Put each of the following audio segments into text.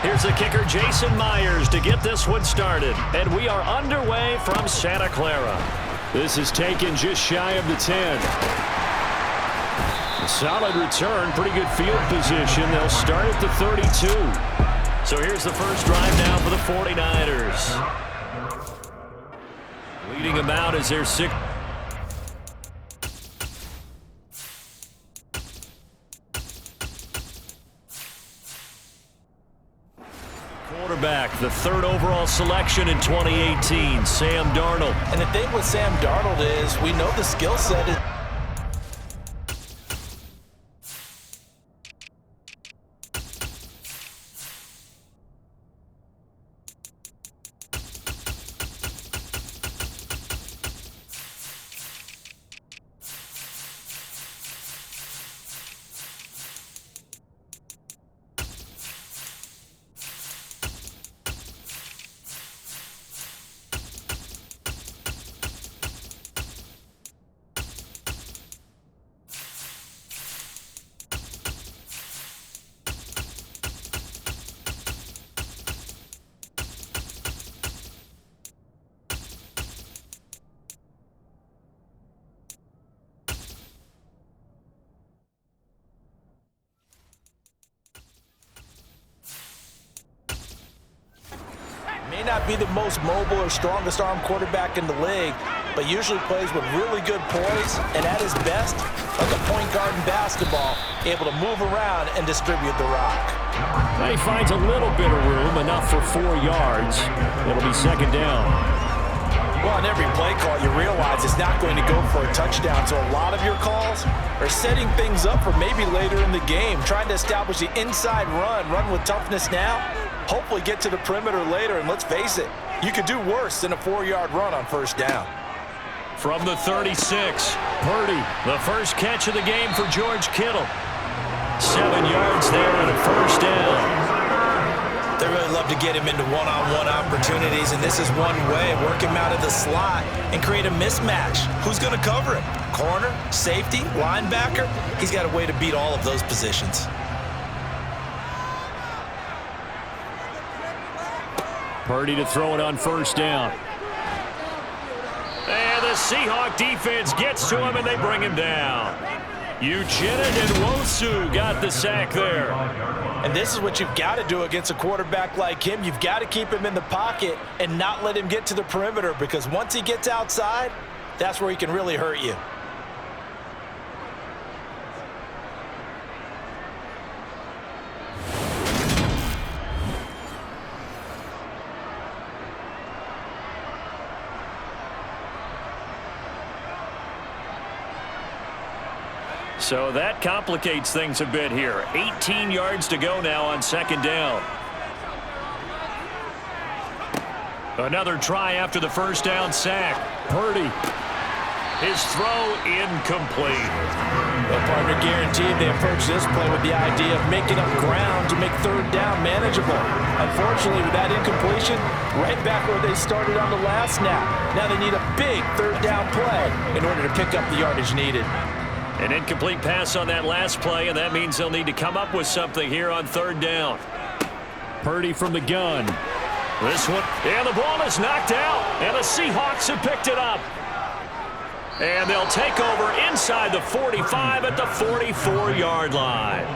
Here's the kicker, Jason Myers, to get this one started. And we are underway from Santa Clara. This is taken just shy of the 10. A solid return, pretty good field position. They'll start at the 32. So here's the first drive now for the 49ers. Leading them out as their sixth. Quarterback, the third overall selection in 2018, Sam Darnold. And the thing with Sam Darnold is we know the skill set is... May not be the most mobile or strongest arm quarterback in the league, but usually plays with really good poise and at his best, like a point guard in basketball, able to move around and distribute the rock. He finds a little bit of room, enough for 4 yards. It'll be second down. Well, on every play call, you realize it's not going to go for a touchdown, so a lot of your calls are setting things up for maybe later in the game, trying to establish the inside run with toughness now, hopefully get to the perimeter later, and let's face it, you could do worse than a 4-yard run on first down. From the 36, Purdy, the first catch of the game for George Kittle. 7 yards there and a first down. They really love to get him into one-on-one opportunities, and this is one way. Work him out of the slot and create a mismatch. Who's going to cover him? Corner, safety, linebacker? He's got a way to beat all of those positions. Purdy to throw it on first down. And the Seahawks defense gets to him, and they bring him down. Uchenna and Nwosu got the sack there. And this is what you've got to do against a quarterback like him. You've got to keep him in the pocket and not let him get to the perimeter, because once he gets outside, that's where he can really hurt you. So that complicates things a bit here. 18 yards to go now on second down. Another try after the first down sack. Purdy. His throw incomplete. Well, partner, guaranteed they approach this play with the idea of making up ground to make third down manageable. Unfortunately, with that incompletion, right back where they started on the last snap. Now they need a big third down play in order to pick up the yardage needed. An incomplete pass on that last play, and that means they'll need to come up with something here on third down. Purdy from the gun. This one, and the ball is knocked out, and the Seahawks have picked it up. And they'll take over inside the 45 at the 44-yard line.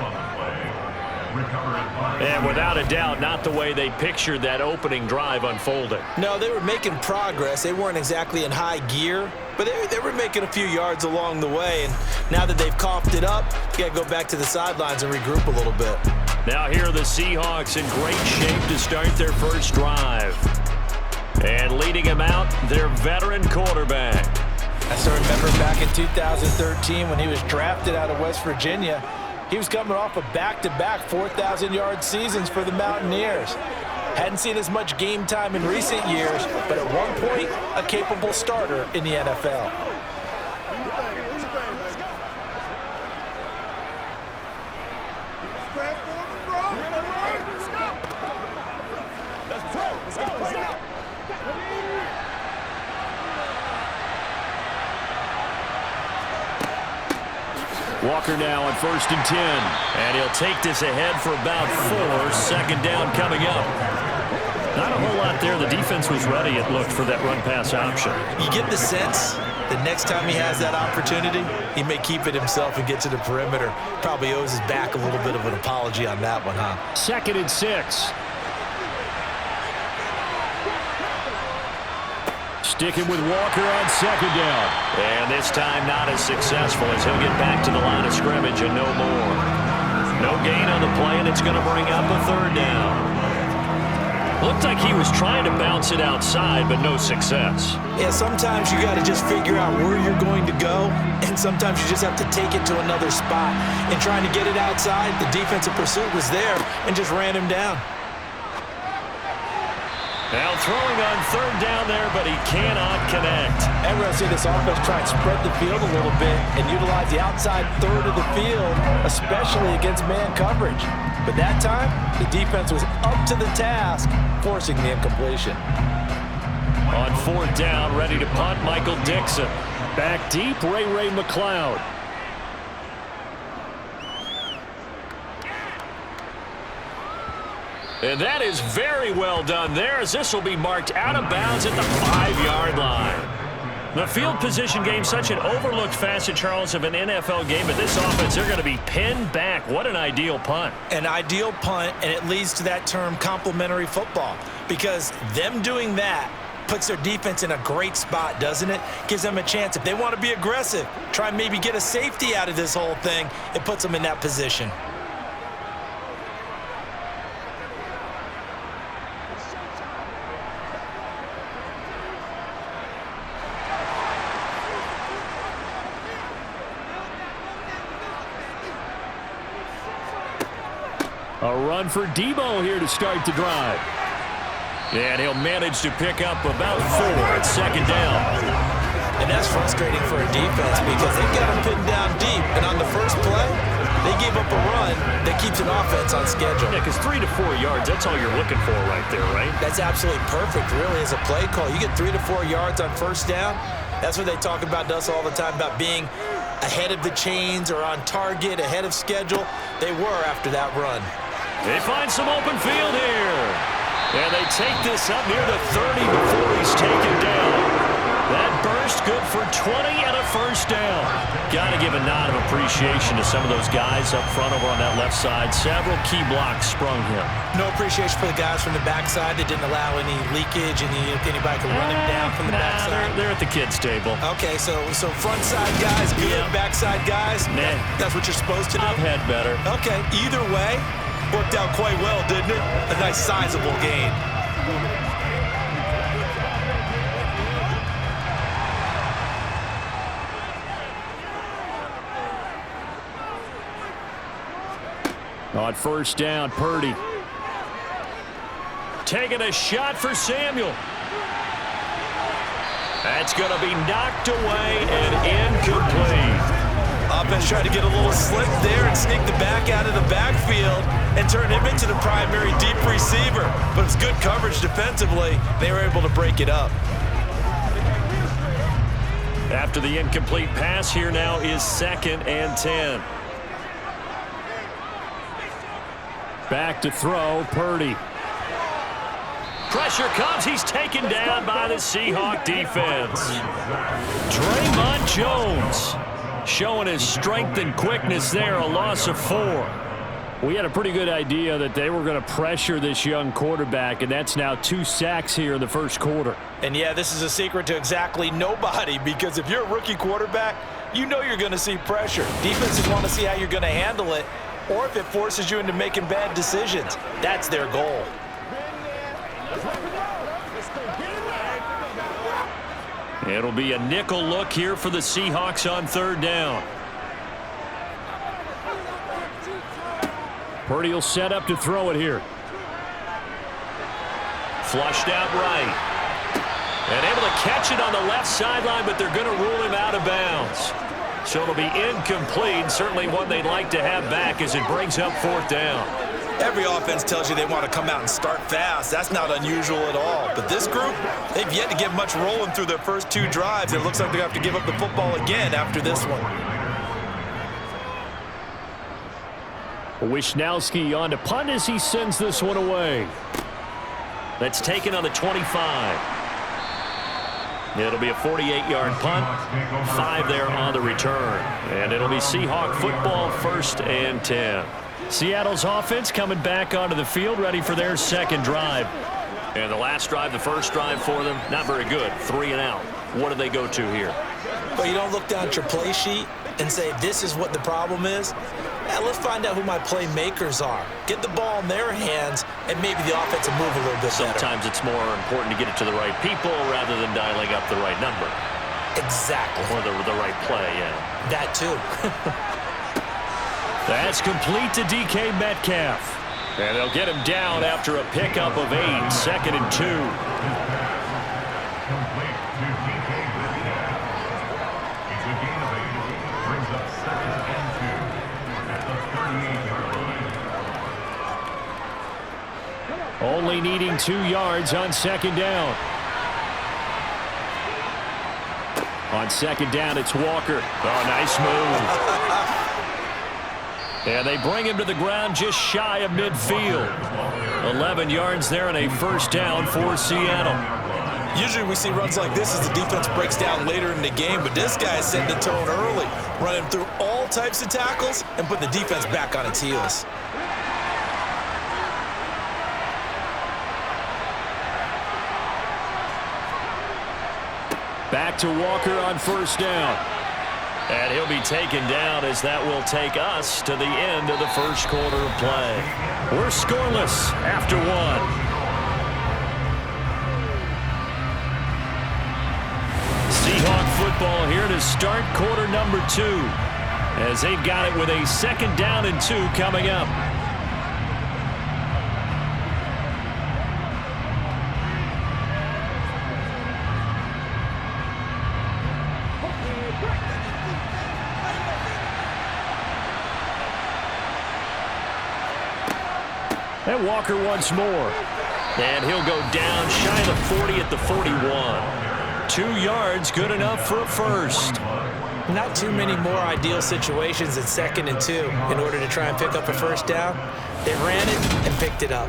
And without a doubt, not the way they pictured that opening drive unfolding. No, they were making progress. They weren't exactly in high gear, but they were making a few yards along the way. And now that they've coughed it up, you got to go back to the sidelines and regroup a little bit. Now here are the Seahawks in great shape to start their first drive. And leading them out, their veteran quarterback. I still remember back in 2013 when he was drafted out of West Virginia. He was coming off of back-to-back 4,000-yard seasons for the Mountaineers. Hadn't seen as much game time in recent years, but at one point, a capable starter in the NFL. Walker now on 1st and 10. And he'll take this ahead for about 4. Second down coming up. Not a whole lot there. The defense was ready, it looked, for that run-pass option. You get the sense that next time he has that opportunity, he may keep it himself and get to the perimeter. Probably owes his back a little bit of an apology on that one, huh? 2nd and 6. Sticking with Walker on 2nd down. And this time not as successful as he'll get back to the line of scrimmage and no more. No gain on the play, and it's going to bring up a 3rd down. Looked like he was trying to bounce it outside, but no success. Yeah, sometimes you got to just figure out where you're going to go, and sometimes you just have to take it to another spot. And trying to get it outside, the defensive pursuit was there and just ran him down. Now throwing on 3rd down there, but he cannot connect. And we're going to see this offense try and spread the field a little bit and utilize the outside third of the field, especially against man coverage. But that time, the defense was up to the task, forcing the incompletion. On 4th down, ready to punt, Michael Dixon. Back deep, Ray McLeod. And that is very well done there, as this will be marked out of bounds at the 5-yard line. The field position game, such an overlooked facet, Charles, of an NFL game, but this offense, they're going to be pinned back. What an ideal punt. An ideal punt, and it leads to that term complementary football, because them doing that puts their defense in a great spot, doesn't it? Gives them a chance. If they want to be aggressive, try and maybe get a safety out of this whole thing, it puts them in that position. A run for Debo here to start the drive. And he'll manage to pick up about 4 at 2nd down. And that's frustrating for a defense because they've got him pinned down deep. And on the first play, they gave up a run that keeps an offense on schedule. Yeah, because 3 to 4 yards, that's all you're looking for right there, right? That's absolutely perfect, really, as a play call. You get 3 to 4 yards on 1st down. That's what they talk about to us all the time, about being ahead of the chains or on target, ahead of schedule. They were after that run. They find some open field here. And they take this up near the 30 before he's taken down. That burst good for 20 and a 1st down. Got to give a nod of appreciation to some of those guys up front over on that left side. Several key blocks sprung him. No appreciation for the guys from the backside that didn't allow any leakage, anybody could run him down from the backside. They're at the kids' table. Okay, so front side guys, good, backside guys, that's what you're supposed to do? I've had better. Okay, either way, worked out quite well, didn't it? A nice sizable gain. On 1st down, Purdy. Taking a shot for Samuel. That's going to be knocked away and incomplete. Offense tried to get a little slick there and sneak the back out of the backfield and turn him into the primary deep receiver. But it's good coverage defensively. They were able to break it up. After the incomplete pass, here now is 2nd and 10. Back to throw, Purdy. Pressure comes. He's taken down by the Seahawks defense. Draymond Jones showing his strength and quickness there, a loss of 4. We had a pretty good idea that they were going to pressure this young quarterback, and that's now 2 sacks here in the 1st quarter. And, yeah, this is a secret to exactly nobody, because if you're a rookie quarterback, you know you're going to see pressure. Defenses want to see how you're going to handle it, or if it forces you into making bad decisions. That's their goal. It'll be a nickel look here for the Seahawks on 3rd down. Purdy will set up to throw it here. Flushed out right. And able to catch it on the left sideline, but they're going to rule him out of bounds. So it'll be incomplete, certainly one they'd like to have back as it brings up 4th down. Every offense tells you they want to come out and start fast. That's not unusual at all. But this group, they've yet to get much rolling through their first 2 drives. It looks like they have to give up the football again after this one. Wisnowski on to punt as he sends this one away. That's taken on the 25. It'll be a 48-yard punt, 5 there on the return. And it'll be Seahawk football, 1st and 10. Seattle's offense coming back onto the field, ready for their second drive. And the last drive, the first drive for them, not very good, 3 and out. What do they go to here? Well, you don't look down at your play sheet and say, this is what the problem is. Now, let's find out who my playmakers are. Get the ball in their hands, and maybe the offense will move a little bit better. Sometimes it's more important to get it to the right people rather than dialing up the right number. Exactly. Or the right play, yeah. That too. That's complete to DK Metcalf. And they'll get him down after a pickup of 8, 2nd and 2. Only needing 2 yards on 2nd down. On 2nd down, it's Walker. Oh, nice move. And they bring him to the ground just shy of midfield. 11 yards there and a 1st down for Seattle. Usually we see runs like this as the defense breaks down later in the game, but this guy is setting the tone early, running through all types of tackles and putting the defense back on its heels. Back to Walker on 1st down. And he'll be taken down as that will take us to the end of the 1st quarter of play. We're scoreless after 1. Seahawk football here to start quarter number 2 as they've got it with a 2nd down and 2 coming up. And Walker once more. And he'll go down shy of the 40 at the 41. 2 yards, good enough for a 1st. Not too many more ideal situations at 2nd and 2 in order to try and pick up a 1st down. They ran it and picked it up.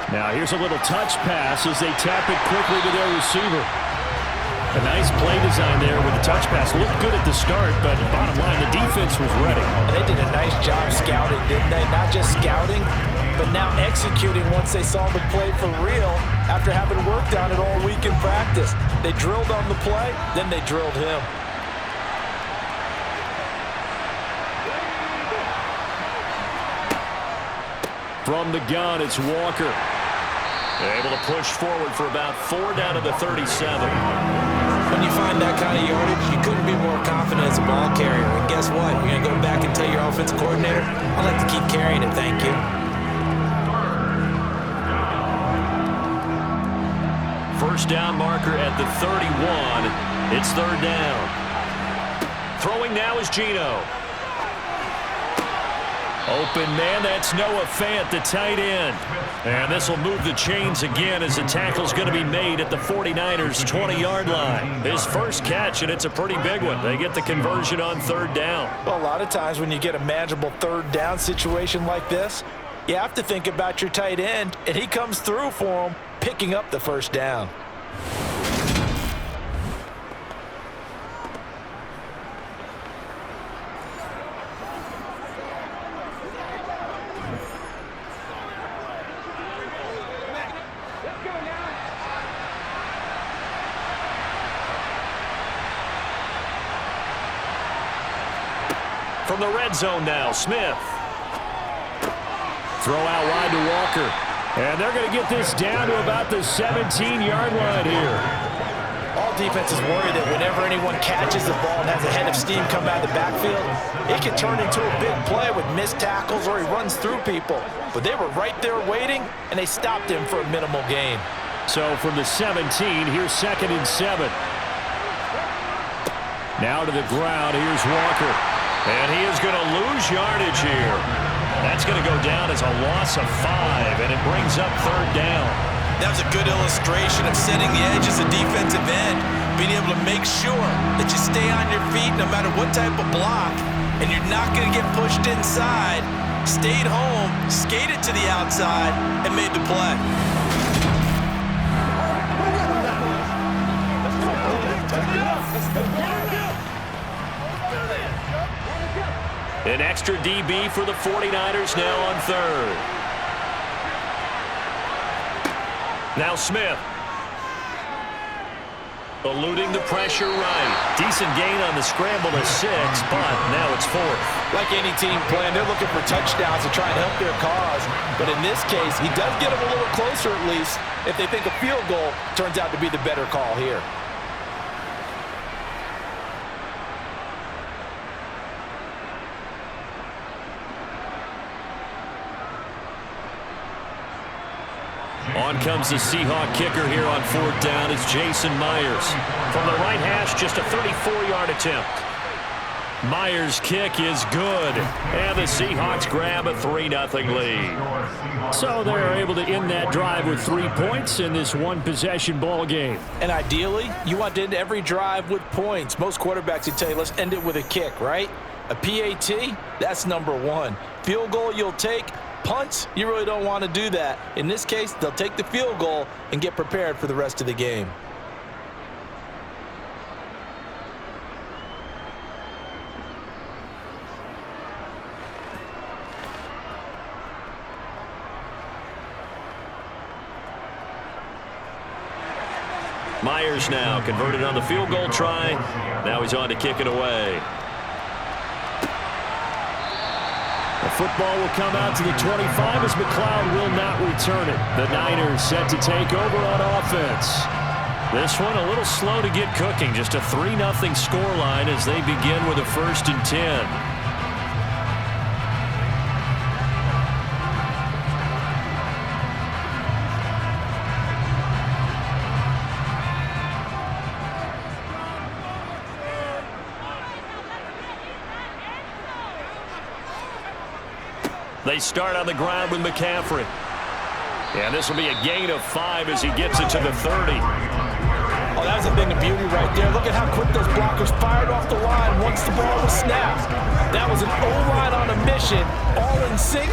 Now here's a little touch pass as they tap it quickly to their receiver. A nice play design there with the touch pass. Looked good at the start, but bottom line, the defense was ready. They did a nice job scouting, didn't they? Not just scouting, but now executing once they saw the play for real after having worked on it all week in practice. They drilled on the play, then they drilled him. From the gun, it's Walker. Able to push forward for about 4 down to the 37. When you find that kind of yardage, you couldn't be more confident as a ball carrier. And guess what? You're going to go back and tell your offensive coordinator, I'd like to keep carrying it, thank you. First down marker at the 31. It's 3rd down. Throwing now is Geno. Open man, that's Noah Fant, the tight end. And this will move the chains again as the tackle's going to be made at the 49ers' 20-yard line. His first catch, and it's a pretty big one. They get the conversion on 3rd down. Well, a lot of times when you get a manageable 3rd down situation like this, you have to think about your tight end, and he comes through for him, picking up the 1st down. From the red zone now, Smith. Throw out wide to Walker. And they're going to get this down to about the 17-yard line here. All defenses worry that whenever anyone catches the ball and has a head of steam come out of the backfield, it can turn into a big play with missed tackles or he runs through people. But they were right there waiting, and they stopped him for a minimal gain. So from the 17, here's 2nd and 7. Now to the ground. Here's Walker. And he is going to lose yardage here. That's going to go down as a loss of 5, and it brings up third down. That was a good illustration of setting the edge as a defensive end, being able to make sure that you stay on your feet no matter what type of block, and you're not going to get pushed inside. Stayed home, skated to the outside, and made the play. An extra DB for the 49ers now on third. Now Smith. Eluding the pressure right. Decent gain on the scramble to 6, but now it's 4th. Like any team plan, they're looking for touchdowns to try and help their cause. But in this case, he does get them a little closer at least if they think a field goal turns out to be the better call here. On comes the Seahawk kicker here on 4th down. It's Jason Myers. From the right hash, just a 34-yard attempt. Myers' kick is good. And the Seahawks grab a 3-0 lead. So they're able to end that drive with 3 points in this one-possession ball game. And ideally, you want to end every drive with points. Most quarterbacks would tell you, let's end it with a kick, right? A PAT, that's number 1. Field goal you'll take. Punts, you really don't want to do that. In this case, they'll take the field goal and get prepared for the rest of the game. Myers now converted on the field goal try. Now he's on to kick it away. The football will come out to the 25 as McLeod will not return it. The Niners set to take over on offense. This one a little slow to get cooking. Just a 3-0 scoreline as they begin with a 1st and 10. They start on the ground with McCaffrey. And this will be a gain of 5 as he gets it to the 30. Oh, that was a thing of beauty right there. Look at how quick those blockers fired off the line once the ball was snapped. That was an O-line on a mission, all in sync,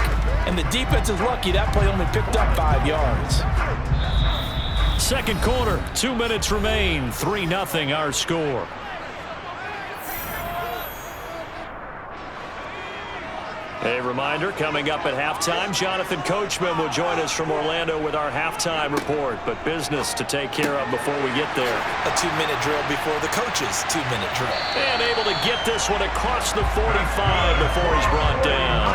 and the defense is lucky that play only picked up 5 yards. Second quarter, 2 minutes remain, 3-0 our score. A reminder, coming up at halftime, Jonathan Coachman will join us from Orlando with our halftime report, but business to take care of before we get there. A 2-minute drill before the coach's 2-minute drill. And able to get this one across the 45 before he's brought down.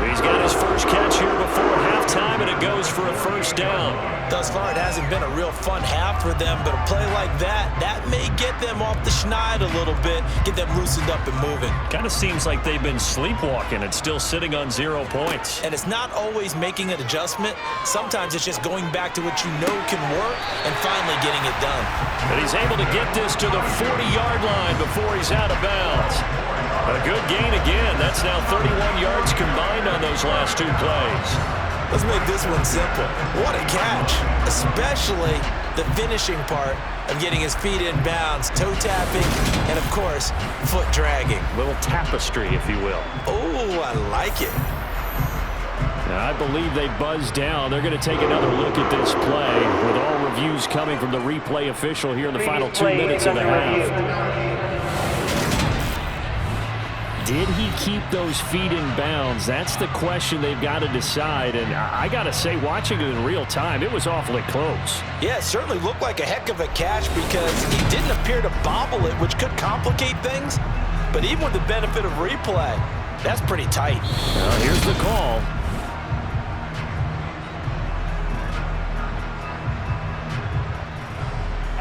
He's got his first catch here before halftime, and it goes for a 1st down. Thus far, it hasn't been a real fun half for them, but a play like that may get them off the schneid a little bit, get them loosened up and moving. Kind of seems like they've been sleepwalking and still sitting on 0 points. And it's not always making an adjustment. Sometimes it's just going back to what you know can work and finally getting it done. And he's able to get this to the 40-yard line before he's out of bounds. A good gain again. That's now 31 yards combined on those last 2 plays. Let's make this one simple. What a catch, especially the finishing part of getting his feet in bounds, toe tapping, and of course, foot dragging. Little tapestry, if you will. Oh, I like it. Now, I believe they buzzed down. They're going to take another look at this play with all reviews coming from the replay official here in the final 2 minutes of the half. Did he keep those feet in bounds? That's the question they've got to decide. And I got to say, watching it in real time, it was awfully close. Yeah, it certainly looked like a heck of a catch because he didn't appear to bobble it, which could complicate things. But even with the benefit of replay, that's pretty tight. Well, here's the call.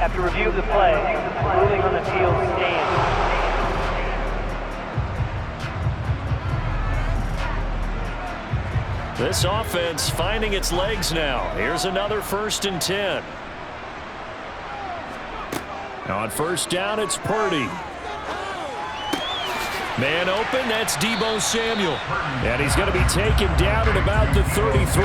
After review of the play, ruling on the field stands. This offense finding its legs now. Here's another 1st and 10. Now on 1st down, it's Purdy. Man open, that's Deebo Samuel. And he's going to be taken down at about the 33.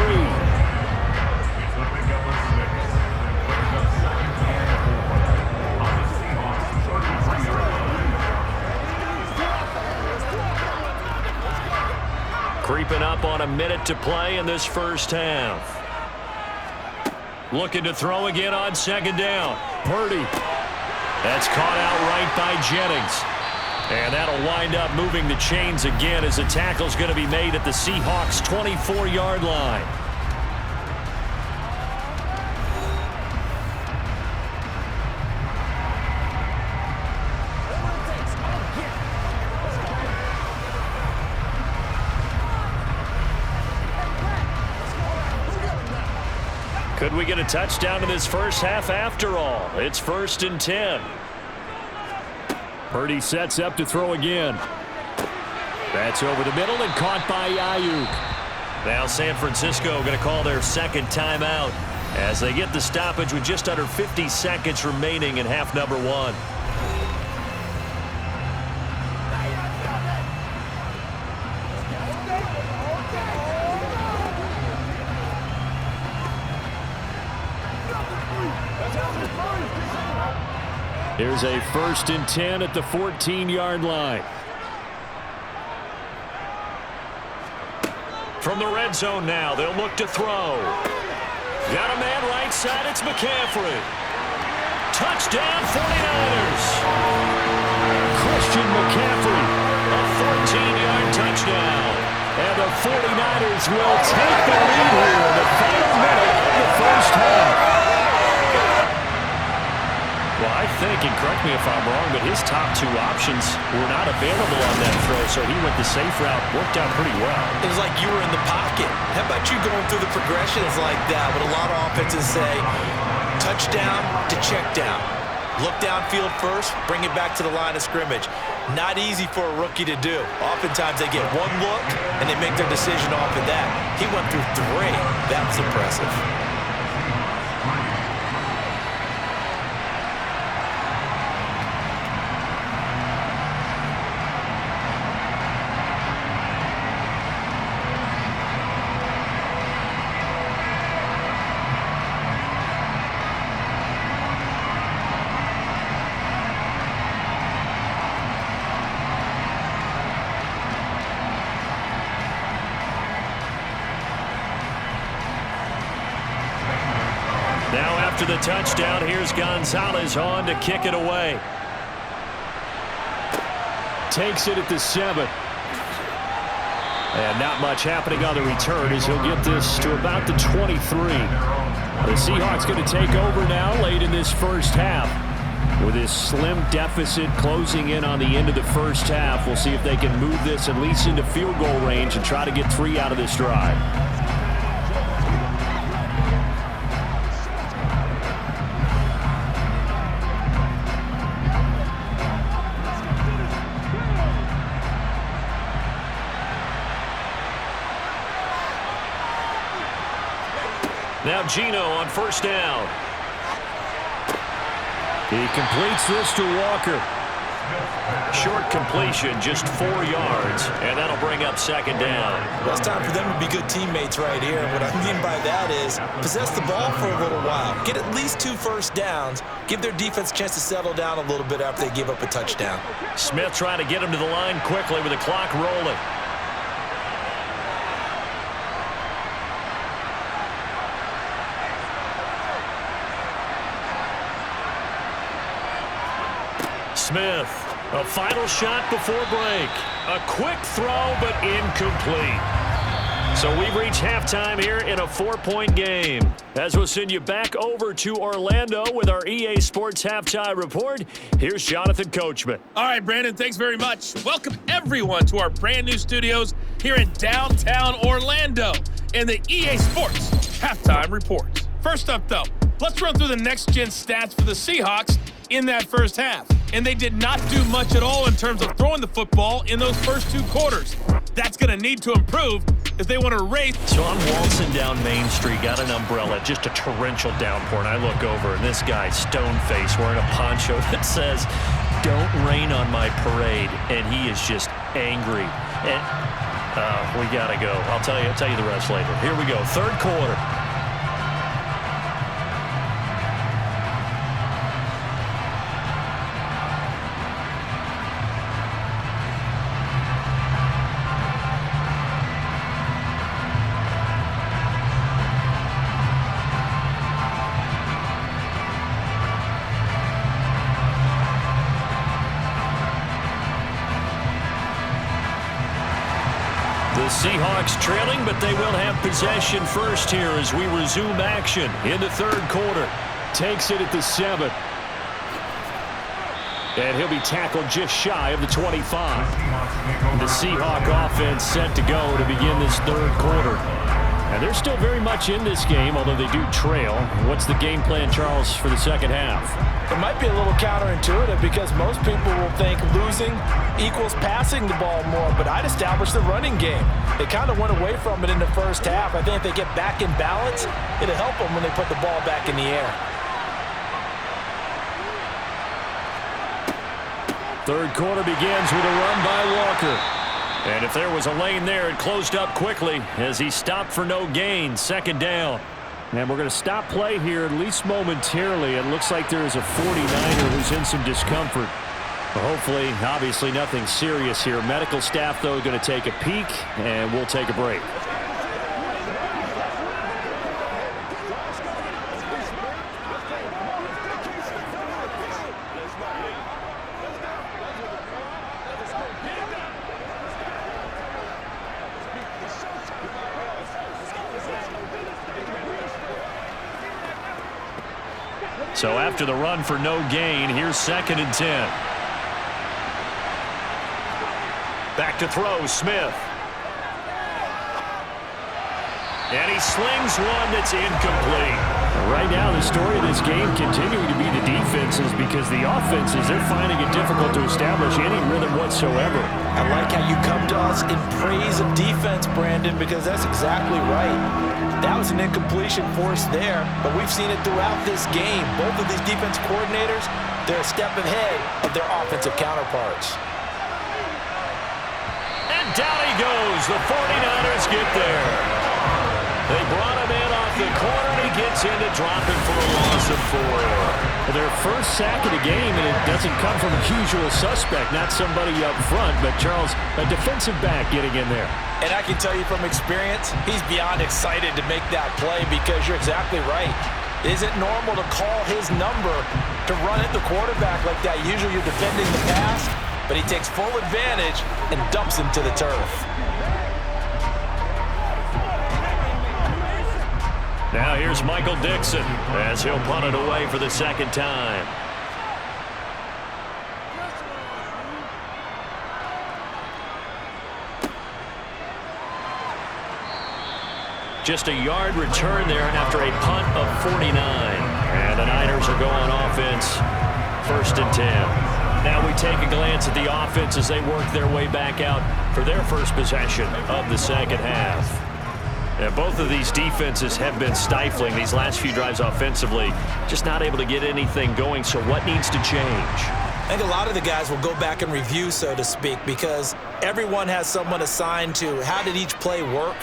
Creeping up on a minute to play in this first half. Looking to throw again on second down. Purdy. That's caught out right by Jennings. And that'll wind up moving the chains again as the tackle's going to be made at the Seahawks' 24-yard line. Could we get a touchdown in this first half after all? It's 1st and 10. Purdy sets up to throw again. That's over the middle and caught by Ayuk. Now San Francisco going to call their second timeout as they get the stoppage with just under 50 seconds remaining in half number 1. Here's a 1st and 10 at the 14-yard line. From the red zone now, they'll look to throw. Got a man right side, it's McCaffrey. Touchdown 49ers. Christian McCaffrey, a 14-yard touchdown. And the 49ers will take the lead here in the final minute of the first half. Well, I think, and correct me if I'm wrong, but his top 2 options were not available on that throw, so he went the safe route, worked out pretty well. It was like you were in the pocket. How about you going through the progressions like that? What a lot of offenses say, touchdown to check down. Look downfield first, bring it back to the line of scrimmage. Not easy for a rookie to do. Oftentimes they get one look, and they make their decision off of that. He went through 3. That's impressive. After the touchdown, here's Gonzalez on to kick it away. Takes it at the 7. And not much happening on the return as he'll get this to about the 23. The Seahawks going to take over now late in this first half. With this slim deficit closing in on the end of the first half, we'll see if they can move this at least into field goal range and try to get 3 out of this drive. Now Geno on first down. He completes this to Walker. Short completion, just 4 yards, and that'll bring up second down. Well, it's time for them to be good teammates right here. And what I mean by that is possess the ball for a little while. Get at least 2 first downs. Give their defense a chance to settle down a little bit after they give up a touchdown. Smith trying to get him to the line quickly with the clock rolling. Smith, a final shot before break. A quick throw, but incomplete. So we've reached halftime here in a 4-point game. As we'll send you back over to Orlando with our EA Sports Halftime Report, here's Jonathan Coachman. All right, Brandon, thanks very much. Welcome, everyone, to our brand new studios here in downtown Orlando in the EA Sports Halftime Report. First up, though, let's run through the next-gen stats for the Seahawks in that first half. And they did not do much at all in terms of throwing the football in those first 2 quarters. That's going to need to improve if they want to race. So I'm waltzing down Main Street, got an umbrella, just a torrential downpour, and I look over, and this guy, stone-faced, wearing a poncho that says, don't rain on my parade, and he is just angry. And we got to go. I'll tell you the rest later. Here we go, third quarter. The Seahawks trailing, but they will have possession first here as we resume action in the third quarter. Takes it at the 7. And he'll be tackled just shy of the 25. The Seahawk offense set to go to begin this third quarter. And they're still very much in this game, although they do trail. What's the game plan, Charles, for the second half? It might be a little counterintuitive because most people will think losing equals passing the ball more, but I'd establish the running game. They kind of went away from it in the first half. I think if they get back in balance, it'll help them when they put the ball back in the air. Third quarter begins with a run by Walker. And if there was a lane there, it closed up quickly as he stopped for no gain. Second down. And we're going to stop play here, at least momentarily. It looks like there is a 49er who's in some discomfort. But hopefully, obviously, nothing serious here. Medical staff, though, going to take a peek, and we'll take a break. So after the run for no gain, here's 2nd and 10. Back to throw, Smith. And he slings one that's incomplete. Right now, the story of this game continuing to be the defenses because the offenses, they're finding it difficult to establish any rhythm whatsoever. I like how you come to us in praise of defense, Brandon, because that's exactly right. That was an incompletion forced there, but we've seen it throughout this game. Both of these defense coordinators, they're a step ahead of their offensive counterparts. And down he goes. The 49ers get there. They brought him in off the corner, and he gets in to drop him for a loss of 4. Their first sack of the game, and it doesn't come from a usual suspect, not somebody up front, but Charles, a defensive back getting in there. And I can tell you from experience, he's beyond excited to make that play because you're exactly right. Is it normal to call his number to run at the quarterback like that? Usually you're defending the pass, but he takes full advantage and dumps him to the turf. Now here's Michael Dixon as he'll punt it away for the second time. Just a yard return there after a punt of 49. And the Niners are going offense, 1st and 10. Now we take a glance at the offense as they work their way back out for their first possession of the second half. And both of these defenses have been stifling these last few drives offensively, just not able to get anything going. So what needs to change? I think a lot of the guys will go back and review, so to speak, because everyone has someone assigned to how did each play work.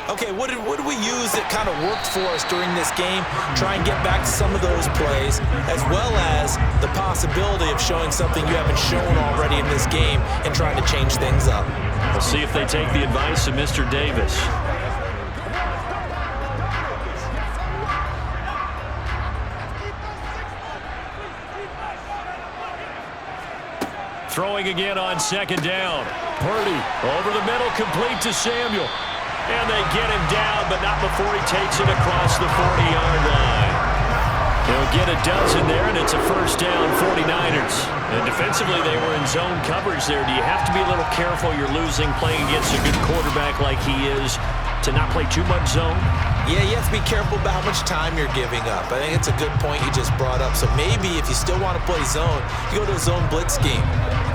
Okay, what did we use that kind of worked for us during this game? Try and get back to some of those plays, as well as the possibility of showing something you haven't shown already in this game and trying to change things up. We'll see if they take the advice of Mr. Davis. Throwing again on second down. Purdy over the middle, complete to Samuel. And they get him down, but not before he takes it across the 40-yard line. He'll get a dozen there, and it's a first down, 49ers. And defensively, they were in zone coverage there. Do you have to be a little careful? You're losing, playing against a good quarterback like he is, to not play too much zone? Yeah, you have to be careful about how much time you're giving up. I think it's a good point you just brought up. So maybe if you still want to play zone, you go to a zone blitz scheme.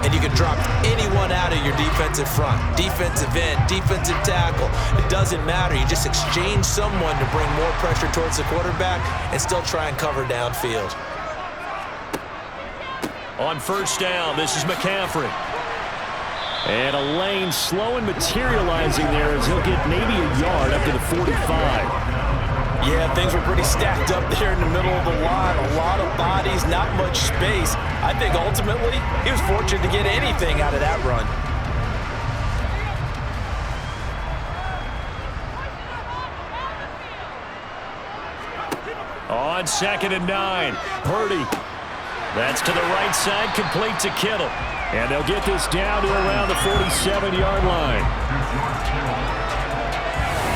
And you can drop anyone out of your defensive front. Defensive end, defensive tackle. It doesn't matter. You just exchange someone to bring more pressure towards the quarterback and still try and cover downfield. On first down, this is McCaffrey. And a lane slow and materializing there as he'll get maybe a yard up to the 45. Yeah, things were pretty stacked up there in the middle of the line. A lot of bodies, not much space. I think ultimately he was fortunate to get anything out of that run. On 2nd and 9, Purdy. That's to the right side, complete to Kittle. And they'll get this down to around the 47-yard line.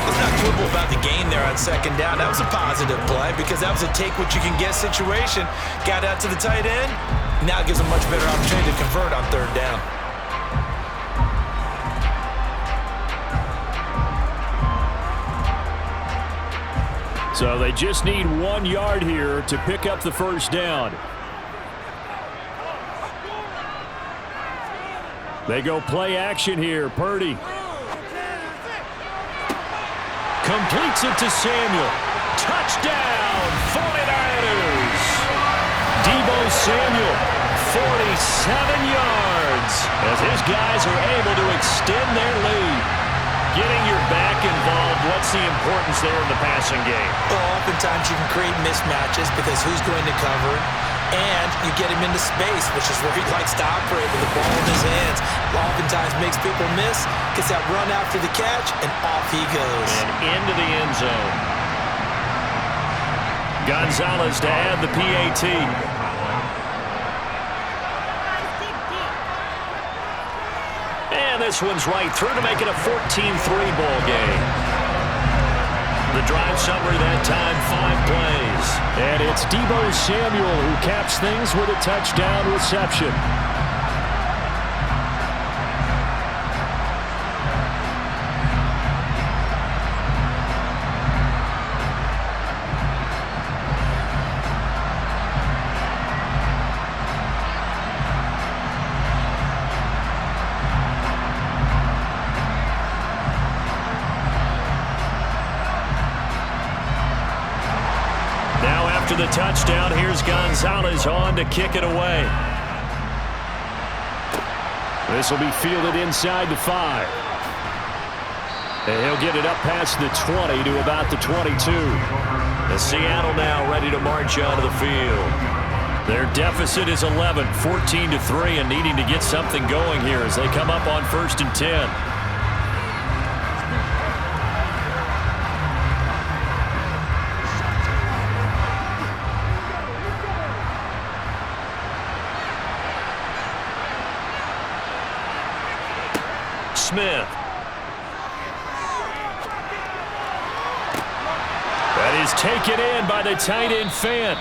Let's not quibble about the gain there on 2nd down. That was a positive play because that was a take-what-you-can-get situation. Got out to the tight end. Now it gives a much better opportunity to convert on 3rd down. So they just need 1 yard here to pick up the first down. They go play action here. Purdy completes it to Samuel. Touchdown, 49ers. Deebo Samuel, 47 yards as his guys are able to extend their lead. Getting your back involved, what's the importance there in the passing game? Well, oftentimes you can create mismatches because who's going to cover it? And you get him into space, which is where he likes to operate with the ball in his hands. Oftentimes makes people miss, gets that run after the catch, and off he goes. And into the end zone. Gonzalez to add the PAT. And this one's right through to make it a 14-3 ball game. The drive summary that time, 5 plays. And it's Deebo Samuel who caps things with a touchdown reception. After the touchdown, here's Gonzalez on to kick it away. This will be fielded inside the 5. And he'll get it up past the 20 to about the 22. The Seattle now ready to march onto the field. Their deficit is 11, 14-3, and needing to get something going here as they come up on 1st and 10. Smith. That is taken in by the tight end Fant.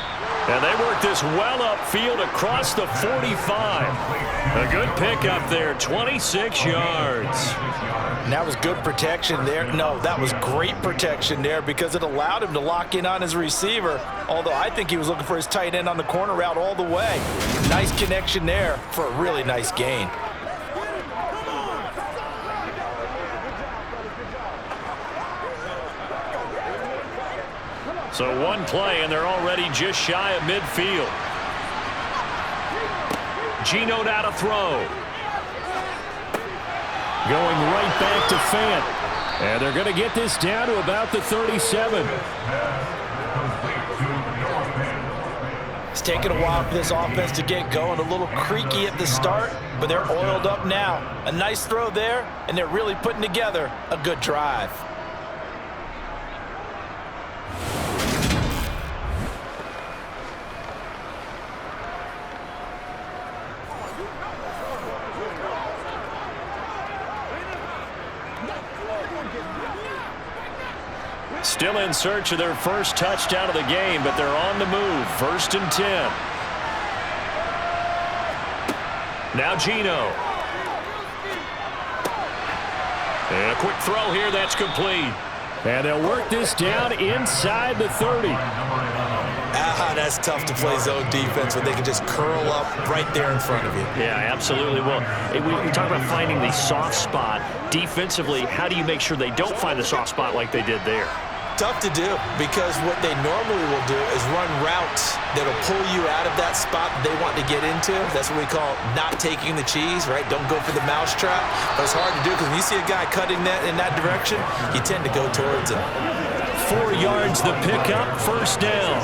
And they work this well upfield across the 45. A good pickup there, 26 yards. And that was good protection there. No, that was great protection there because it allowed him to lock in on his receiver. Although I think he was looking for his tight end on the corner route all the way. Nice connection there for a really nice gain. So 1 play, and they're already just shy of midfield. Geno now to throw. Going right back to Fant. And they're going to get this down to about the 37. It's taken a while for this offense to get going. A little creaky at the start, but they're oiled up now. A nice throw there, and they're really putting together a good drive. Still in search of their first touchdown of the game, but they're on the move. 1st and 10. Now Geno. And a quick throw here, that's complete. And they'll work this down inside the 30. That's tough to play zone defense when they can just curl up right there in front of you. Yeah, absolutely. Well, we talk about finding the soft spot. Defensively, how do you make sure they don't find the soft spot like they did there? tough to do because what they normally will do is run routes that'll pull you out of that spot that they want to get into. That's what we call not taking the cheese, right? Don't go for the mousetrap. But it's hard to do because when you see a guy cutting that in that direction, you tend to go towards him. 4 yards the pickup, first down.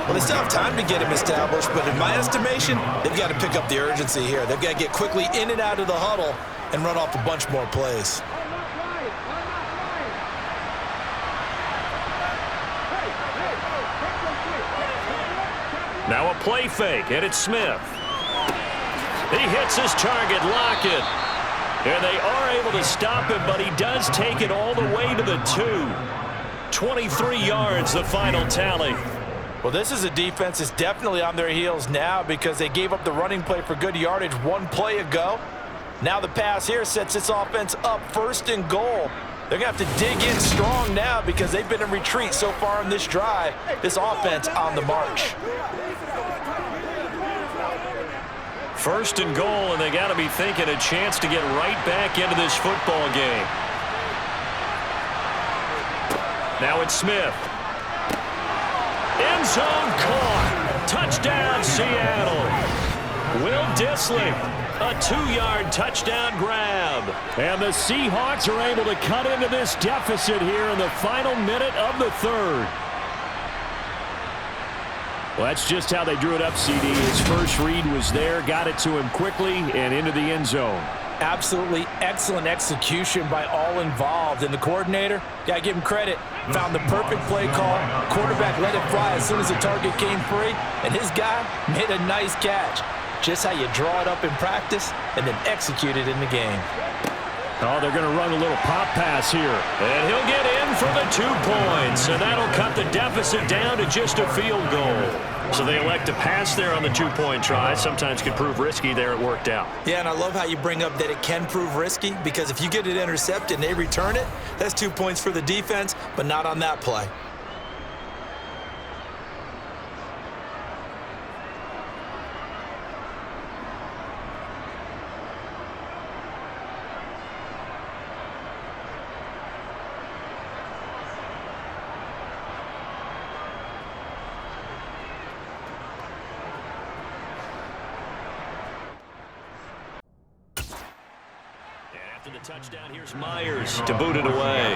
Well, they still have time to get him established, but in my estimation, they've got to pick up the urgency here. They've got to get quickly in and out of the huddle and run off a bunch more plays. Now a play fake, and it's Smith. He hits his target, Lockett. And they are able to stop him, but he does take it all the way to the 2. 23 yards, the final tally. Well, this is a defense that's definitely on their heels now because they gave up the running play for good yardage 1 play ago. Now the pass here sets this offense up 1st and goal. They're going to have to dig in strong now because they've been in retreat so far in this drive. This offense on the march. 1st and goal, and they got to be thinking a chance to get right back into this football game. Now it's Smith. End zone caught. Touchdown, Seattle. Will Dissly, a 2-yard touchdown grab. And the Seahawks are able to cut into this deficit here in the final minute of the 3rd. Well, that's just how they drew it up, CD. His first read was there, got it to him quickly, and into the end zone. Absolutely excellent execution by all involved. And the coordinator, got to give him credit, found the perfect play call. Quarterback let it fly as soon as the target came free, and his guy made a nice catch. Just how you draw it up in practice and then execute it in the game. Oh, they're going to run a little pop pass here. And he'll get in for the 2 points. And that'll cut the deficit down to just a field goal. So they elect to pass there on the 2-point try. Sometimes can prove risky. There it worked out. Yeah, and I love how you bring up that it can prove risky because if you get it intercepted and they return it, that's 2 points for the defense, but not on that play. The touchdown, here's Myers to boot it away.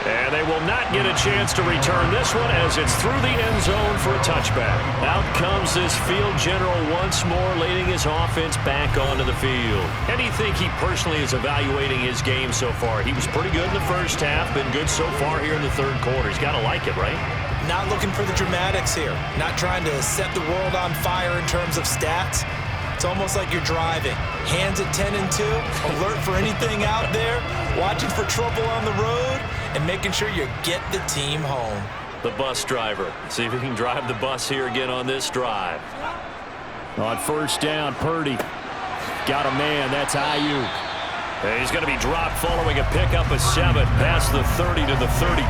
And they will not get a chance to return this one as it's through the end zone for a touchback. Out comes this field general once more, leading his offense back onto the field. How do you think he personally is evaluating his game so far? He was pretty good in the first half, been good so far here in the 3rd quarter. He's got to like it, right? Not looking for the dramatics here. Not trying to set the world on fire in terms of stats. It's almost like you're driving. Hands at 10 and 2, alert for anything out there, watching for trouble on the road, and making sure you get the team home. The bus driver. See if he can drive the bus here again on this drive. On 1st down, Purdy. Got a man, that's Ayuk. And he's going to be dropped following a pickup of 7 past the 30 to the 32.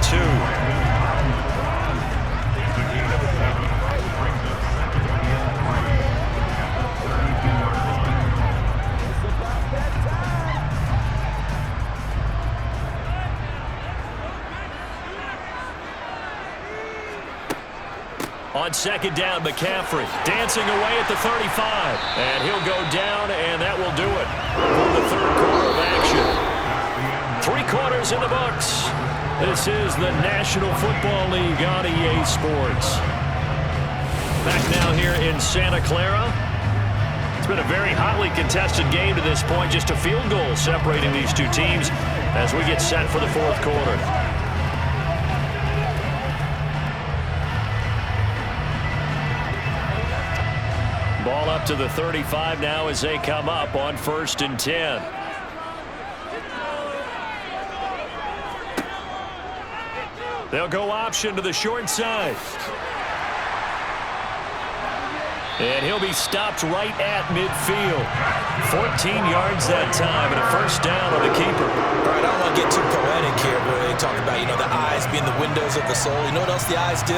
On 2nd down, McCaffrey dancing away at the 35. And he'll go down, and that will do it for the 3rd quarter of action. 3 quarters in the books. This is the National Football League on EA Sports. Back now here in Santa Clara. It's been a very hotly contested game to this point. Just a field goal separating these 2 teams as we get set for the 4th quarter. Ball up to the 35 now as they come up on 1st and 10. They'll go option to the short side. And he'll be stopped right at midfield. 14 yards that time and a first down on the keeper. All right, I don't want to get too poetic here, but they talk about, the eyes being the windows of the soul. You know what else the eyes do?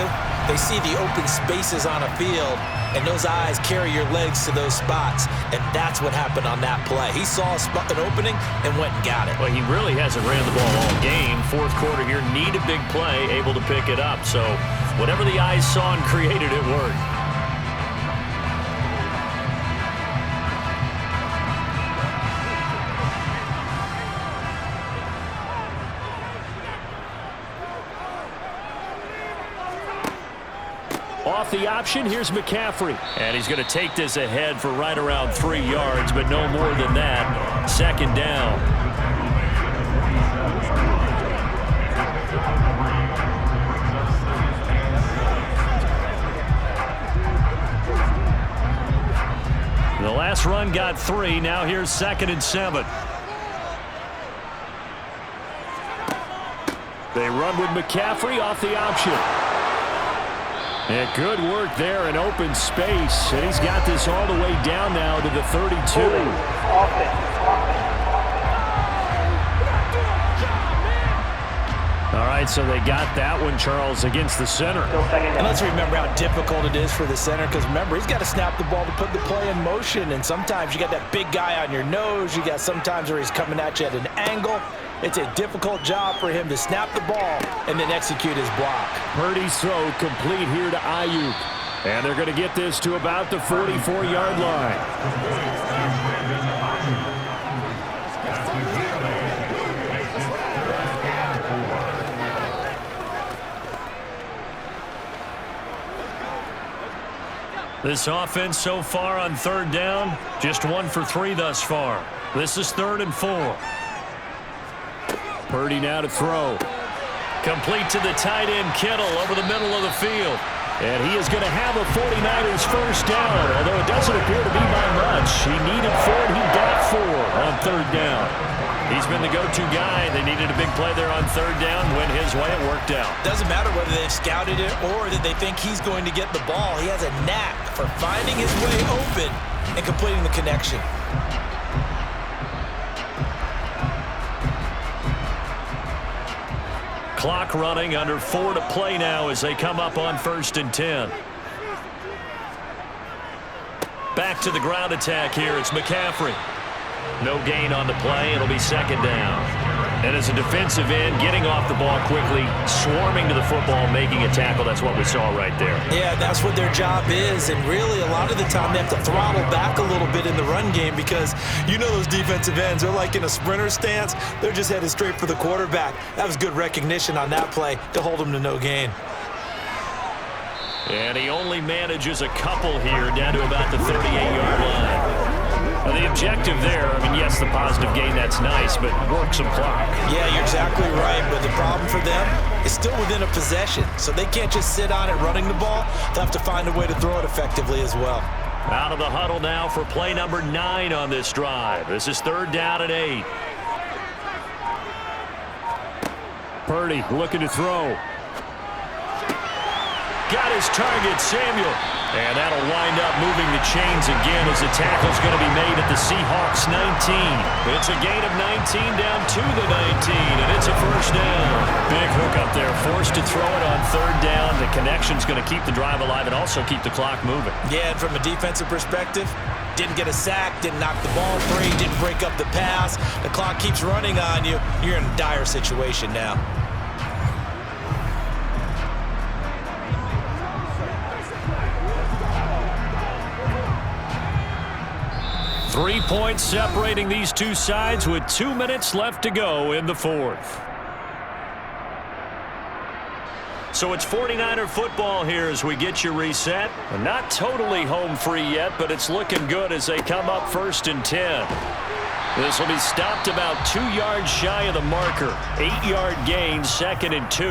They see the open spaces on a field, and those eyes carry your legs to those spots, and that's what happened on that play. He saw an opening and went and got it. Well, he really hasn't ran the ball all game. Fourth quarter here, need a big play, able to pick it up. So whatever the eyes saw and created, it worked. Off the option, here's McCaffrey. And he's going to take this ahead for right around 3 yards, but no more than that. Second down. The last run got 3. Now here's 2nd and 7. They run with McCaffrey off the option. And good work there in open space. And he's got this all the way down now to the 32. All right, so they got that one, Charles, against the center. And let's remember how difficult it is for the center, because remember, he's got to snap the ball to put the play in motion. And sometimes you got that big guy on your nose. You got sometimes where he's coming at you at an angle. It's a difficult job for him to snap the ball and then execute his block. Purdy's throw complete here to Ayuk. And they're going to get this to about the 44-yard line. This offense so far on 3rd down, just 1 for 3 thus far. This is 3rd and 4. Purdy now to throw. Complete to the tight end, Kittle, over the middle of the field. And he is going to have a 49ers first down, although it doesn't appear to be by much. He needed 4, and he got 4 on 3rd down. He's been the go-to guy. They needed a big play there on 3rd down. Went his way. It worked out. Doesn't matter whether they've scouted it or that they think he's going to get the ball. He has a knack for finding his way open and completing the connection. Clock running, under 4 to play now as they come up on 1st and 10. Back to the ground attack here. It's McCaffrey. No gain on the play. It'll be 2nd down. And as a defensive end, getting off the ball quickly, swarming to the football, making a tackle. That's what we saw right there. Yeah, that's what their job is. And really, a lot of the time, they have to throttle back a little bit in the run game because you know those defensive ends, they're like in a sprinter stance. They're just headed straight for the quarterback. That was good recognition on that play to hold them to no gain. And he only manages a couple here down to about the 38-yard line. Now, the objective there, I mean, yes, the positive gain, that's nice, but work some clock. Yeah, you're exactly right, but the problem for them is still within a possession, so they can't just sit on it running the ball. They'll have to find a way to throw it effectively as well. Out of the huddle now for play number 9 on this drive. This is 3rd down and 8. Purdy looking to throw. Got his target, Samuel. And that'll wind up moving the chains again as the tackle's going to be made at the Seahawks 19. It's a gain of 19 down to the 19, and it's a first down. Big hook up there, forced to throw it on 3rd down. The connection's going to keep the drive alive and also keep the clock moving. Yeah, and from a defensive perspective, didn't get a sack, didn't knock the ball free, didn't break up the pass. The clock keeps running on you. You're in a dire situation now. 3 points separating these two sides with 2 minutes left to go in the 4th. So it's 49er football here as we get you reset. Not totally home free yet, but it's looking good as they come up 1st and 10. This will be stopped about 2 yards shy of the marker. 8-yard gain, 2nd and 2.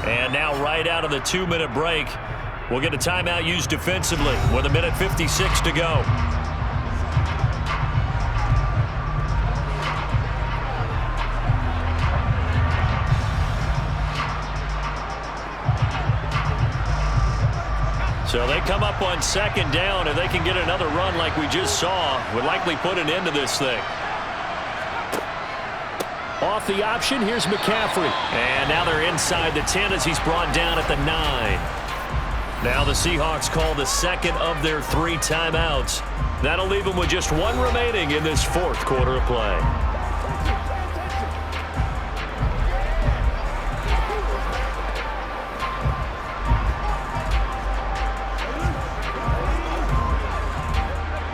And now right out of the 2-minute break, we'll get a timeout used defensively with 1:56 to go. So they come up on second down, and they can get another run like we just saw. Would likely put an end to this thing. Off the option, here's McCaffrey. And now they're inside the 10 as he's brought down at the 9. Now the Seahawks call the second of their 3 timeouts. That'll leave them with just 1 remaining in this 4th quarter of play.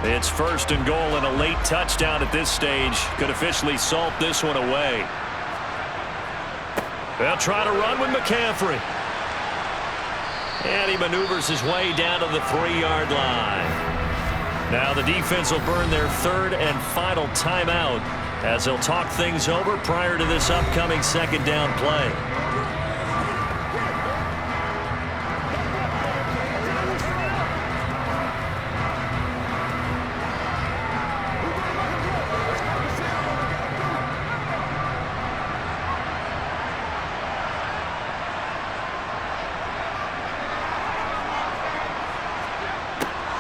It's 1st and goal, and a late touchdown at this stage could officially salt this one away. They'll try to run with McCaffrey. And he maneuvers his way down to the 3-yard line. Now the defense will burn their 3rd and final timeout as they'll talk things over prior to this upcoming 2nd down play.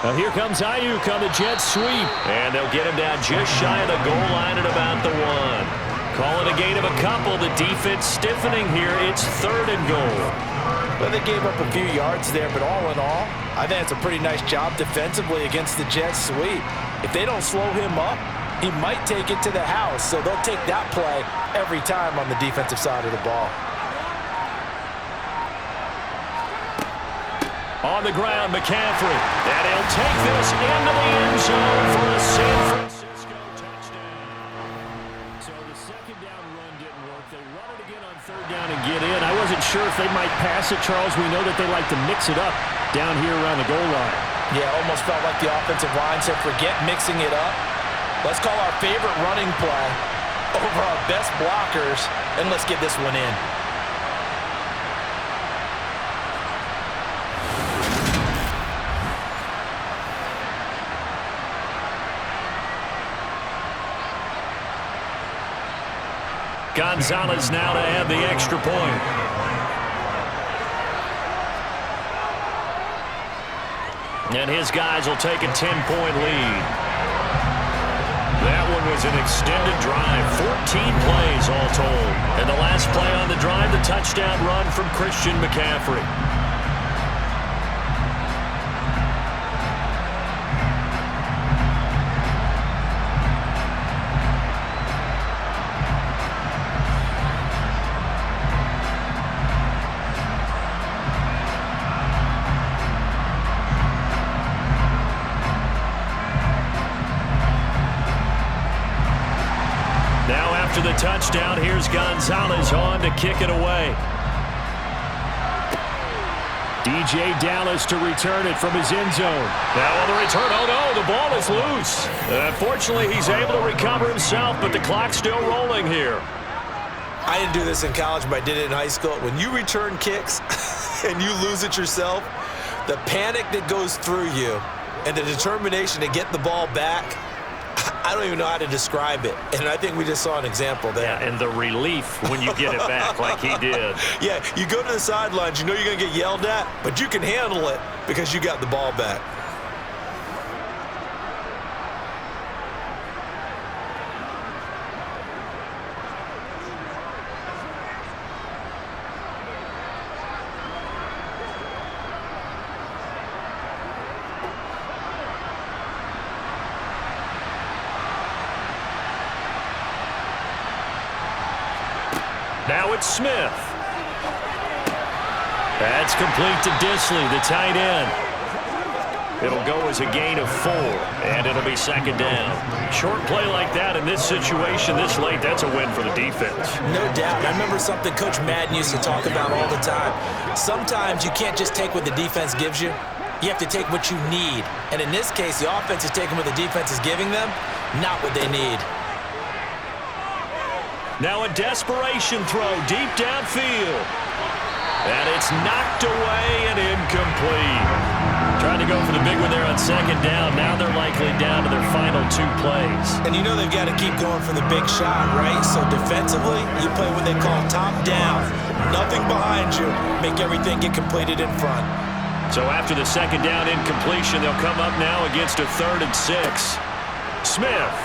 Now here comes Ayuk on the jet sweep. And they'll get him down just shy of the goal line at about the 1. Call it a gain of a couple. The defense stiffening here. It's 3rd and goal. Well, they gave up a few yards there, but all in all, I think it's a pretty nice job defensively against the jet sweep. If they don't slow him up, he might take it to the house. So they'll take that play every time on the defensive side of the ball. On the ground, McCaffrey. And he'll take this into the end zone for a San Francisco touchdown. So the 2nd down run didn't work. They run it again on 3rd down and get in. I wasn't sure if they might pass it, Charles. We know that they like to mix it up down here around the goal line. Yeah, almost felt like the offensive line said, forget mixing it up. Let's call our favorite running play over our best blockers, and let's get this one in. Gonzalez now to add the extra point. And his guys will take a 10-point lead. That one was an extended drive, 14 plays all told. And the last play on the drive, the touchdown run from Christian McCaffrey. After the touchdown, here's Gonzalez on to kick it away. DJ Dallas to return it from his end zone. Now on the return, oh no, the ball is loose. Unfortunately, he's able to recover himself, but the clock's still rolling here. I didn't do this in college, but I did it in high school. When you return kicks and you lose it yourself, the panic that goes through you and the determination to get the ball back, I don't even know how to describe it. And I think we just saw an example there. Yeah, and the relief when you get it back like he did. Yeah, you go to the sidelines, you know you're going to get yelled at, but you can handle it because you got the ball back. Now it's Smith. That's complete to Disley, the tight end. It'll go as a gain of 4, and it'll be 2nd down. Short play like that in this situation this late, that's a win for the defense. No doubt. I remember something Coach Madden used to talk about all the time. Sometimes you can't just take what the defense gives you. You have to take what you need. And in this case, the offense is taking what the defense is giving them, not what they need. Now a desperation throw deep downfield. And it's knocked away and incomplete. Trying to go for the big one there on 2nd down. Now they're likely down to their final 2 plays. And you know they've got to keep going for the big shot, right? So defensively, you play what they call top down. Nothing behind you. Make everything get completed in front. So after the second down incompletion, they'll come up now against a 3rd and 6. Smith.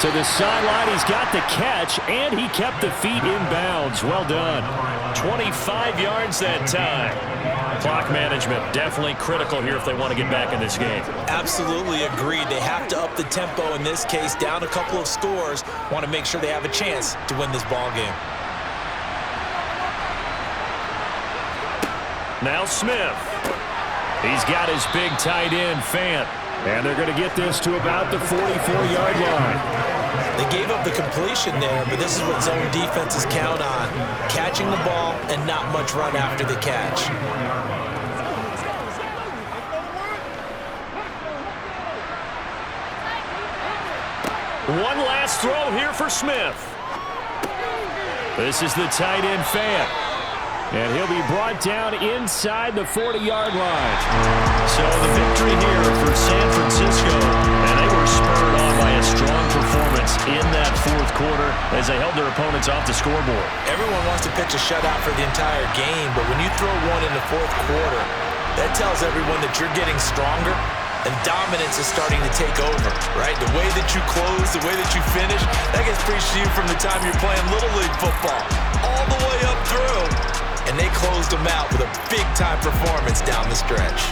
To the sideline, he's got the catch, and he kept the feet in bounds. Well done. 25 yards that time. Clock management definitely critical here if they want to get back in this game. Absolutely agreed. They have to up the tempo in this case, down a couple of scores. Want to make sure they have a chance to win this ball game. Now Smith. He's got his big tight end, Fant. And they're going to get this to about the 44-yard line. They gave up the completion there, but this is what zone defenses count on. Catching the ball and not much run after the catch. One last throw here for Smith. This is the tight end, Fant. And he'll be brought down inside the 40-yard line. So the victory here for San Francisco. And they were spurred on by a strong performance in that 4th quarter as they held their opponents off the scoreboard. Everyone wants to pitch a shutout for the entire game, but when you throw one in the 4th quarter, that tells everyone that you're getting stronger and dominance is starting to take over, right? The way that you close, the way that you finish, that gets preached to you from the time you're playing Little League football all the way up through. And they closed them out with a big-time performance down the stretch.